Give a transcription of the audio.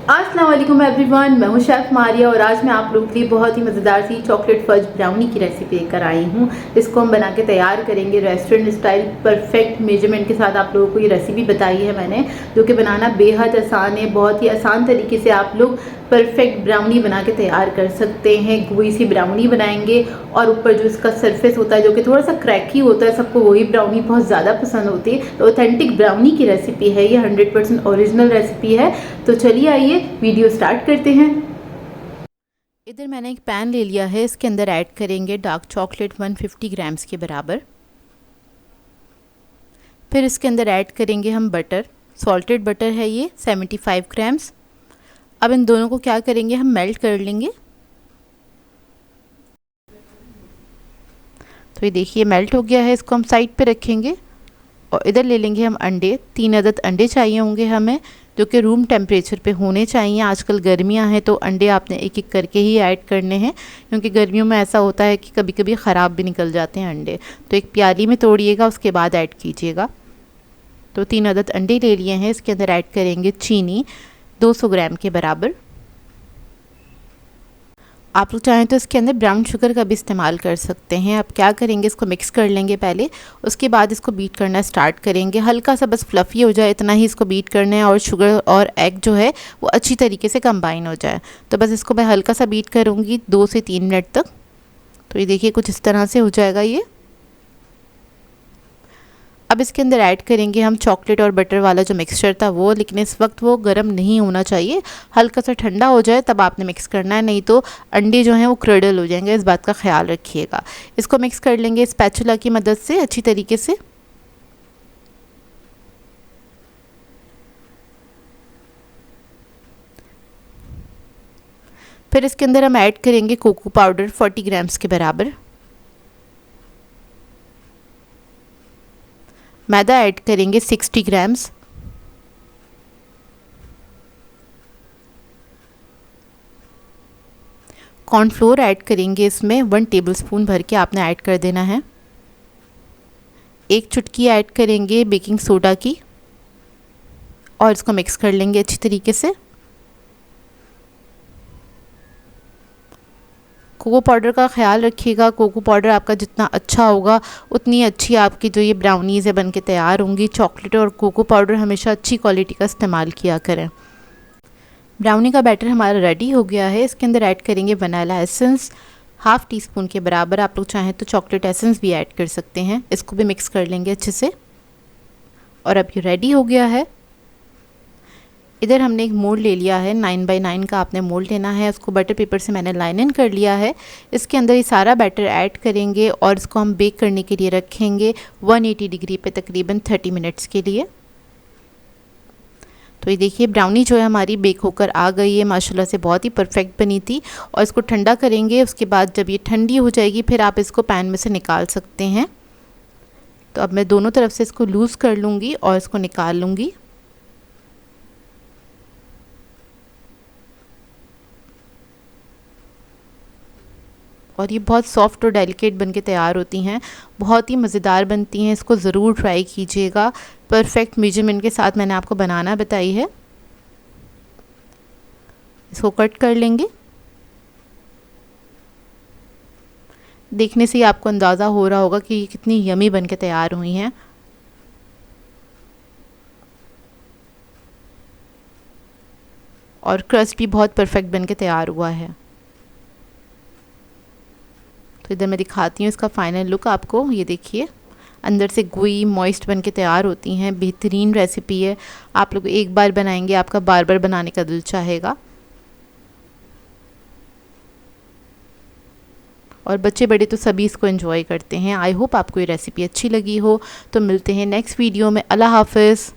अस्सलाम वालेकुम एवरीवन, मैं हूं शेफ़ मारिया और आज मैं आप लोगों के लिए बहुत ही मज़ेदार सी चॉकलेट फज ब्राउनी की रेसिपी लेकर आई हूं। इसको हम बना के तैयार करेंगे रेस्टोरेंट स्टाइल परफेक्ट मेजरमेंट के साथ। आप लोगों को ये रेसिपी बताई है मैंने, जो कि बनाना बेहद आसान है। बहुत ही आसान तरीके से आप लोग परफेक्ट ब्राउनी बना के तैयार कर सकते हैं। गोई सी ब्राउनी बनाएंगे और ऊपर जो इसका सरफेस होता है जो कि थोड़ा सा क्रैकी होता है, सबको वही ब्राउनी बहुत ज़्यादा पसंद होती है। तो ऑथेंटिक ब्राउनी की रेसिपी है ये, 100% ओरिजिनल रेसिपी है। तो चलिए आइए वीडियो स्टार्ट करते हैं। इधर मैंने एक पैन ले लिया है, इसके अंदर ऐड करेंगे डार्क चॉकलेट 150 ग्राम्स के बराबर। फिर इसके अंदर ऐड करेंगे हम बटर, सॉल्टेड बटर है ये 75 ग्राम्स। अब इन दोनों को क्या करेंगे, हम मेल्ट कर लेंगे। तो ये देखिए मेल्ट हो गया है, इसको हम साइड पे रखेंगे। और इधर ले लेंगे हम अंडे, 3 अदद अंडे चाहिए होंगे हमें, जो कि रूम टेम्परेचर पे होने चाहिए। आजकल गर्मियां हैं तो अंडे आपने एक एक करके ही ऐड करने हैं, क्योंकि गर्मियों में ऐसा होता है कि कभी कभी ख़राब भी निकल जाते हैं अंडे। तो एक प्याली में तोड़िएगा, उसके बाद ऐड कीजिएगा। तो 3 अदद अंडे ले लिए हैं। इसके अंदर ऐड करेंगे चीनी 200 ग्राम के बराबर। आप लोग चाहें तो इसके अंदर ब्राउन शुगर का भी इस्तेमाल कर सकते हैं। अब क्या करेंगे, इसको मिक्स कर लेंगे पहले, उसके बाद इसको बीट करना स्टार्ट करेंगे। हल्का सा बस फ्लफ़ी हो जाए, इतना ही इसको बीट करना है, और शुगर और एग जो है वो अच्छी तरीके से कंबाइन हो जाए। तो बस इसको मैं हल्का सा बीट करूँगी 2 से 3 मिनट तक। तो ये देखिए कुछ इस तरह से हो जाएगा ये। अब इसके अंदर ऐड करेंगे हम चॉकलेट और बटर वाला जो मिक्सचर था वो, लेकिन इस वक्त वो गर्म नहीं होना चाहिए, हल्का सा ठंडा हो जाए तब आपने मिक्स करना है, नहीं तो अंडे जो हैं वो क्रडल हो जाएंगे। इस बात का ख्याल रखिएगा। इसको मिक्स कर लेंगे स्पैचुला की मदद से अच्छी तरीके से। फिर इसके अंदर हम ऐड करेंगे कोको पाउडर 40 ग्राम्स के बराबर। मैदा ऐड करेंगे 60 ग्राम्स। कॉर्नफ्लोर ऐड करेंगे इसमें 1 टेबलस्पून भर के आपने ऐड कर देना है। एक चुटकी ऐड करेंगे बेकिंग सोडा की और इसको मिक्स कर लेंगे अच्छी तरीके से। कोको पाउडर का ख्याल रखिएगा, कोको पाउडर आपका जितना अच्छा होगा उतनी अच्छी आपकी जो ये ब्राउनीज़ है बन के तैयार होंगी। चॉकलेट और कोको पाउडर हमेशा अच्छी क्वालिटी का इस्तेमाल किया करें। ब्राउनी का बैटर हमारा रेडी हो गया है। इसके अंदर ऐड करेंगे वनीला एसेंस 1/2 टीस्पून के बराबर। आप लोग चाहें तो चॉकलेट एसेंस भी ऐड कर सकते हैं। इसको भी मिक्स कर लेंगे अच्छे से। और अब ये रेडी हो गया है। इधर हमने एक मोल्ड ले लिया है, 9x9 का आपने मोल्ड लेना है। उसको बटर पेपर से मैंने लाइन इन कर लिया है। इसके अंदर ये सारा बैटर ऐड करेंगे और इसको हम बेक करने के लिए रखेंगे 180 डिग्री पे तकरीबन 30 मिनट्स के लिए। तो ये देखिए ब्राउनी जो है हमारी बेक होकर आ गई है, माशाल्लाह से बहुत ही परफेक्ट बनी थी। और इसको ठंडा करेंगे, उसके बाद जब ये ठंडी हो जाएगी फिर आप इसको पैन में से निकाल सकते हैं। तो अब मैं दोनों तरफ से इसको लूज़ कर लूँगी और इसको निकाल लूँगी। और ये बहुत सॉफ्ट और डेलिकेट बन के तैयार होती हैं, बहुत ही मज़ेदार बनती हैं। इसको ज़रूर ट्राई कीजिएगा। परफेक्ट मेजरमेंट के साथ मैंने आपको बनाना बताई है। इसको कट कर लेंगे। देखने से ही आपको अंदाज़ा हो रहा होगा कि ये कितनी यमी बन के तैयार हुई हैं। और क्रस्ट भी बहुत परफेक्ट बन के तैयार हुआ है। तो इधर मैं दिखाती हूँ इसका फाइनल लुक आपको। ये देखिए अंदर से गोई मॉइस्ट बन के तैयार होती हैं। बेहतरीन रेसिपी है, आप लोग एक बार बनाएंगे आपका बार बार बनाने का दिल चाहेगा। और बच्चे बड़े तो सभी इसको एंजॉय करते हैं। आई होप आपको ये रेसिपी अच्छी लगी हो। तो मिलते हैं नेक्स्ट वीडियो में। अल्लाह हाफ़िज़।